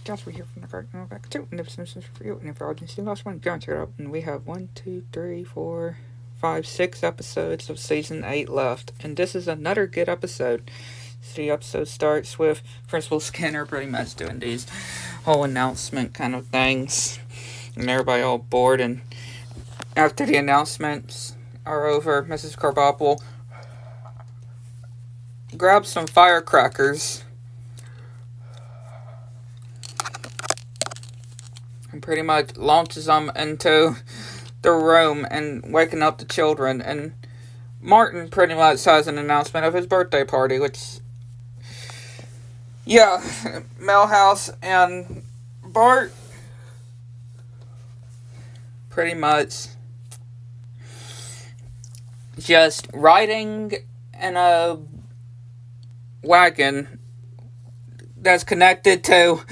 Josh, we're here from the garden back two, and the Simpsons for you. And if you're audience, the last one, go and check it out. And we have 6 episodes of season 8 left, and this is another good episode. So the episode starts with Principal Skinner pretty much doing these whole announcement kind of things, and everybody all bored. And after the announcements are over, Mrs. Carbopple grabs some firecrackers and pretty much launches them into the room and waking up the children. And Martin pretty much has an announcement of his birthday party, which, yeah, Milhouse and Bart pretty much just riding in a wagon that's connected to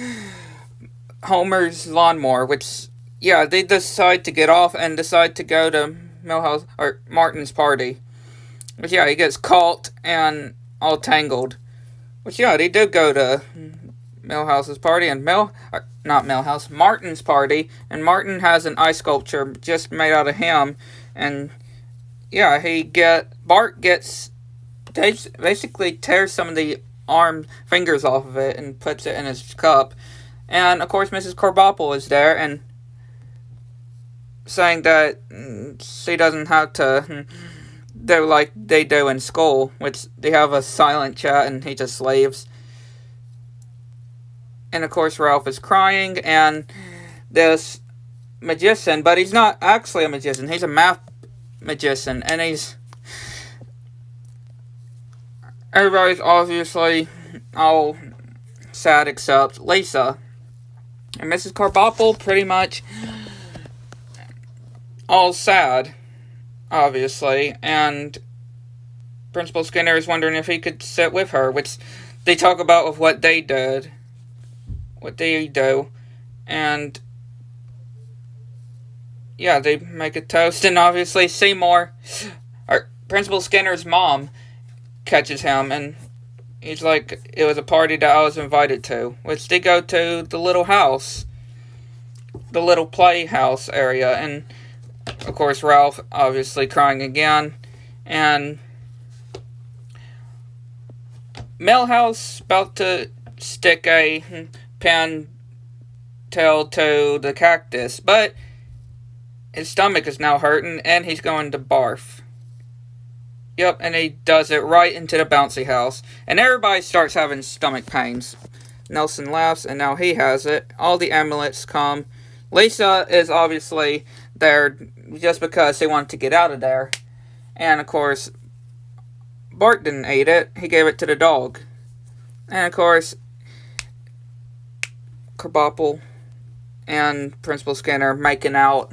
Homer's lawnmower, which, yeah, they decide to get off and decide to go to Milhouse or Martin's party. But yeah, he gets caught and all tangled. Which, yeah, they do go to Milhouse's party and Martin's party, and Martin has an ice sculpture just made out of him, and yeah, Bart gets basically tears some of the fingers off of it and puts it in his cup. And, of course, Mrs. Carbopple is there and saying that she doesn't have to do like they do in school, which they have a silent chat and he just leaves. And, of course, Ralph is crying, and this magician, but he's not actually a magician, he's a math magician, and everybody's obviously all sad except Lisa. And Mrs. Carbopple pretty much all sad, obviously, and Principal Skinner is wondering if he could sit with her, which they talk about with what they do, and yeah, they make a toast, and obviously Principal Skinner's mom catches him, and he's like, it was a party that I was invited to, which they go to the little house, the little playhouse area, and of course Ralph obviously crying again, and Milhouse about to stick a pen tail to the cactus, but his stomach is now hurting, and he's going to barf. Yep, and he does it right into the bouncy house. And everybody starts having stomach pains. Nelson laughs, and now he has it. All the amulets come. Lisa is obviously there just because they wanted to get out of there. And, of course, Bart didn't eat it. He gave it to the dog. And, of course, Carbopple and Principal Skinner making out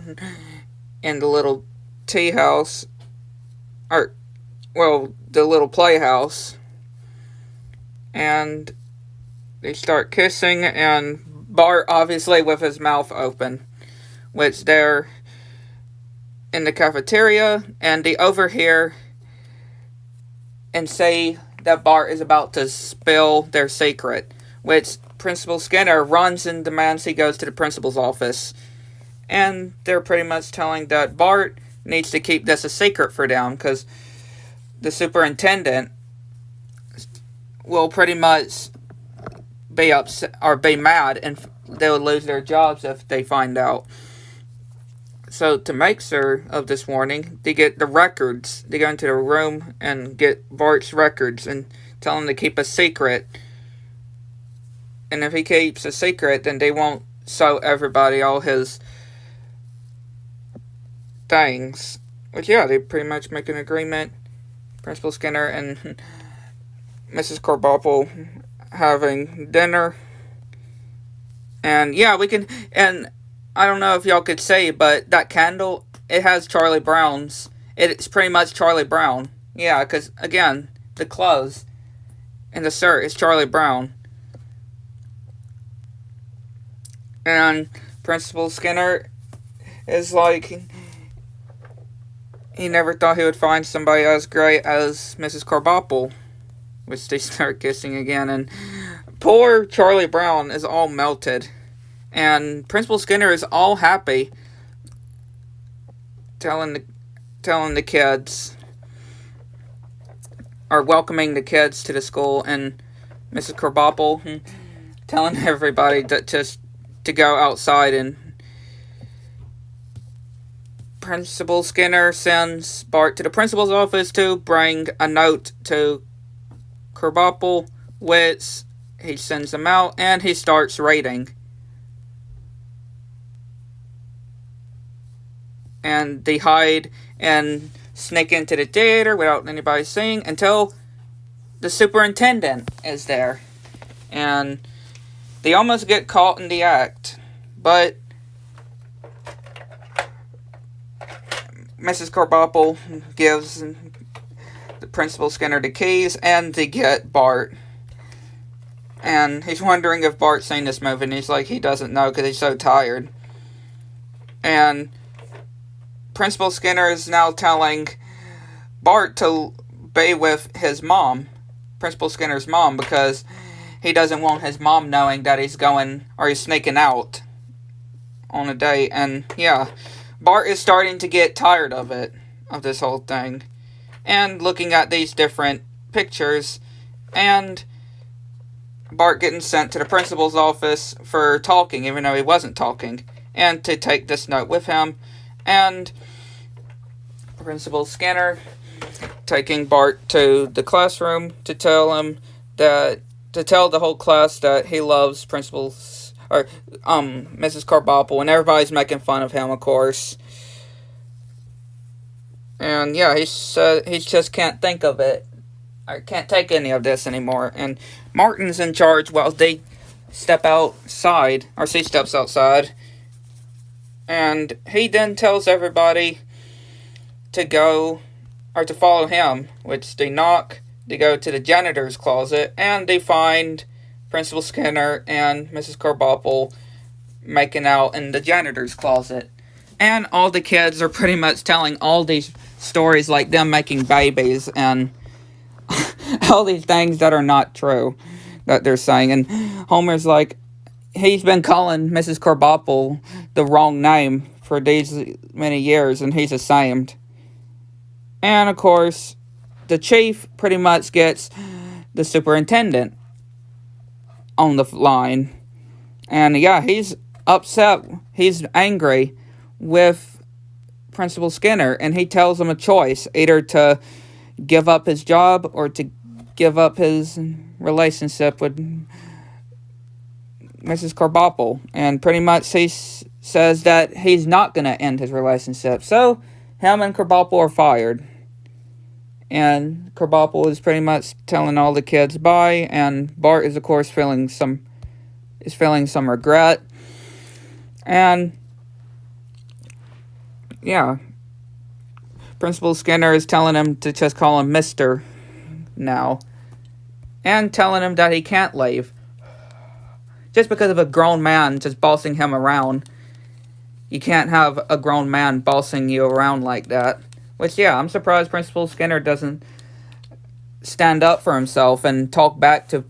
in the little tea house. The little playhouse, and they start kissing, and Bart obviously with his mouth open, which they're in the cafeteria, and they overhear and say that Bart is about to spill their secret, which Principal Skinner runs and demands he goes to the principal's office, and they're pretty much telling that Bart needs to keep this a secret for them, because the superintendent will pretty much be upset or be mad, and they will lose their jobs if they find out. So to make sure of this warning, they get the records. They go into the room and get Bart's records and tell him to keep a secret. And if he keeps a secret, then they won't show everybody all his things. But yeah, they pretty much make an agreement. Principal Skinner and Mrs. Carbopple having dinner. And yeah, and I don't know if y'all could say, but that candle, it has Charlie Brown's. It's pretty much Charlie Brown. Yeah, because, again, the clothes and the shirt is Charlie Brown. And Principal Skinner is like, he never thought he would find somebody as great as Mrs. Carbopple, which they start kissing again, and poor Charlie Brown is all melted, and Principal Skinner is all happy, telling the kids, or welcoming the kids to the school, and Mrs. Krabappel telling everybody that just to go outside, and Principal Skinner sends Bart to the principal's office to bring a note to Krabappel, which he sends him out, and he starts reading. And they hide and sneak into the theater without anybody seeing until the superintendent is there. And they almost get caught in the act, but Mrs. Krabappel gives the Principal Skinner the keys, and they get Bart. And he's wondering if Bart's seen this movie, and he's like, he doesn't know because he's so tired. And Principal Skinner is now telling Bart to be with his mom, Principal Skinner's mom, because he doesn't want his mom knowing that he's going, or he's sneaking out on a date. And yeah, Bart is starting to get tired of it, of this whole thing, and looking at these different pictures, and Bart getting sent to the principal's office for talking, even though he wasn't talking, and to take this note with him, and Principal Skinner taking Bart to the classroom to tell the whole class that he loves Mrs. Krabappel, and everybody's making fun of him, of course. And yeah, he said he just can't think of it. I can't take any of this anymore. And Martin's in charge while they step outside, or she steps outside. And he then tells everybody to go, or to follow him, which they knock, they go to the janitor's closet, and they find Principal Skinner and Mrs. Krabappel making out in the janitor's closet. And all the kids are pretty much telling all these stories, like them making babies, and all these things that are not true that they're saying. And Homer's like, he's been calling Mrs. Krabappel the wrong name for these many years, and he's ashamed. And of course, the chief pretty much gets the superintendent on the line. And yeah, he's upset, he's angry with Principal Skinner, and he tells him a choice, either to give up his job or to give up his relationship with Mrs. Krabappel. And pretty much he says that he's not going to end his relationship. So him and Krabappel are fired. And Krabappel is pretty much telling all the kids bye, and Bart is of course feeling some regret. And yeah, Principal Skinner is telling him to just call him Mr. now, and telling him that he can't leave just because of a grown man just bossing him around. You can't have a grown man bossing you around like that. Which, yeah, I'm surprised Principal Skinner doesn't stand up for himself and talk back to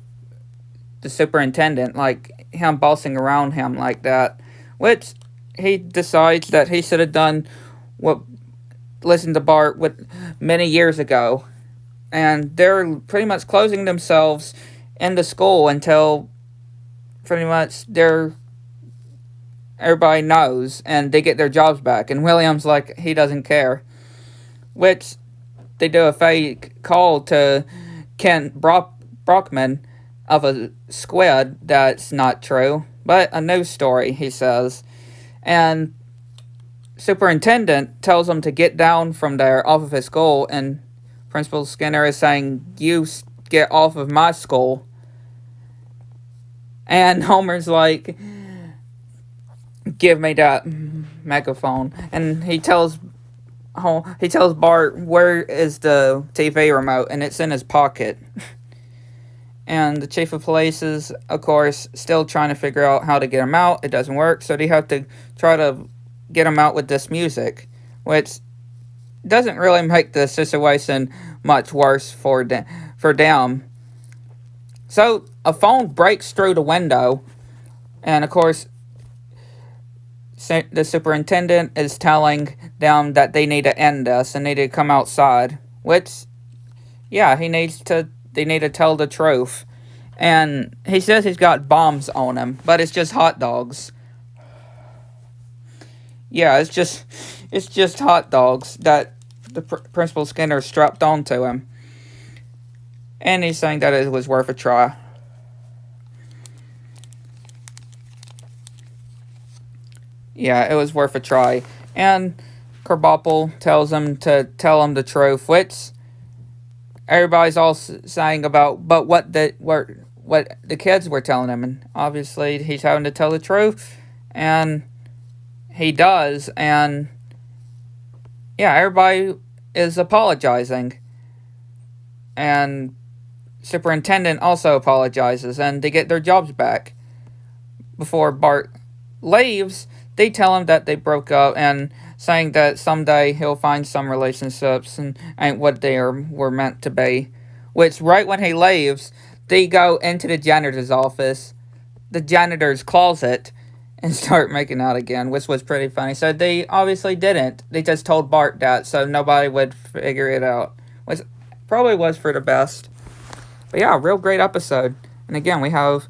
the superintendent, like him bossing around him like that. Which he decides that he should have done what listened to Bart many years ago. And they're pretty much closing themselves in the school until pretty much everybody knows and they get their jobs back. And William's like, he doesn't care. Which they do a fake call to Kent Brockman of a squid that's not true, but a news story, he says. And superintendent tells him to get down from there off of his school, and Principal Skinner is saying, you get off of my school. And Homer's like, give me that megaphone. And he tells Bart, where is the TV remote? And it's in his pocket. And the chief of police is, of course, still trying to figure out how to get him out. It doesn't work, so they have to try to get him out with this music, which doesn't really make the situation much worse for them. So a phone breaks through the window, and of course, the superintendent is telling them that they need to end this and need to come outside. Which, yeah, they need to tell the truth. And he says he's got bombs on him, but it's just hot dogs. Yeah, it's just hot dogs that the Principal Skinner strapped onto him. And he's saying that it was worth a try. Yeah, it was worth a try. And Krabappel tells him to tell him the truth, which everybody's all saying about, but what the kids were telling him, and obviously he's having to tell the truth, and he does, and yeah, everybody is apologizing, and superintendent also apologizes, and they get their jobs back. Before Bart leaves, they tell him that they broke up, and saying that someday he'll find some relationships and ain't what were meant to be. Which, right when he leaves, they go into the janitor's office, the janitor's closet, and start making out again, which was pretty funny. So they obviously didn't. They just told Bart that so nobody would figure it out. Which probably was for the best. But yeah, real great episode. And again, we have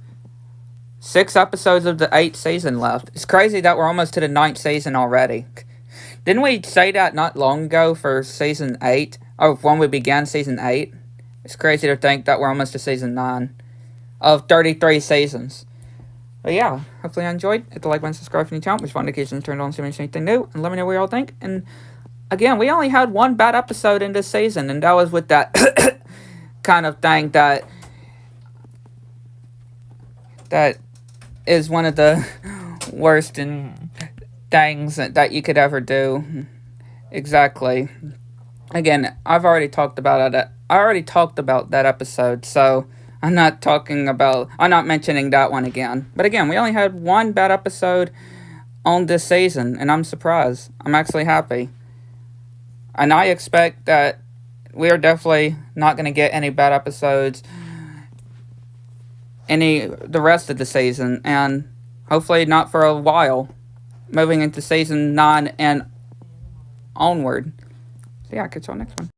6 episodes of the 8th season left. It's crazy that we're almost to the 9th season already. Didn't we say that not long ago for season 8? Or when we began season 8? It's crazy to think that we're almost to season 9 of 33 seasons. But yeah, hopefully you enjoyed. Hit the like button, subscribe if you're new channel. Push notifications turned on so you miss anything new. And let me know what y'all think. And again, we only had one bad episode in this season. And that was with that kind of thing that is one of the worst things that you could ever do. Exactly. Again, I've already talked about it. I already talked about that episode, so I'm not mentioning that one again. But again, we only had one bad episode on this season, and I'm surprised. I'm actually happy. And I expect that we are definitely not going to get any bad episodes the rest of the season, and hopefully not for a while, moving into season 9 and onward. So yeah, catch y'all next one.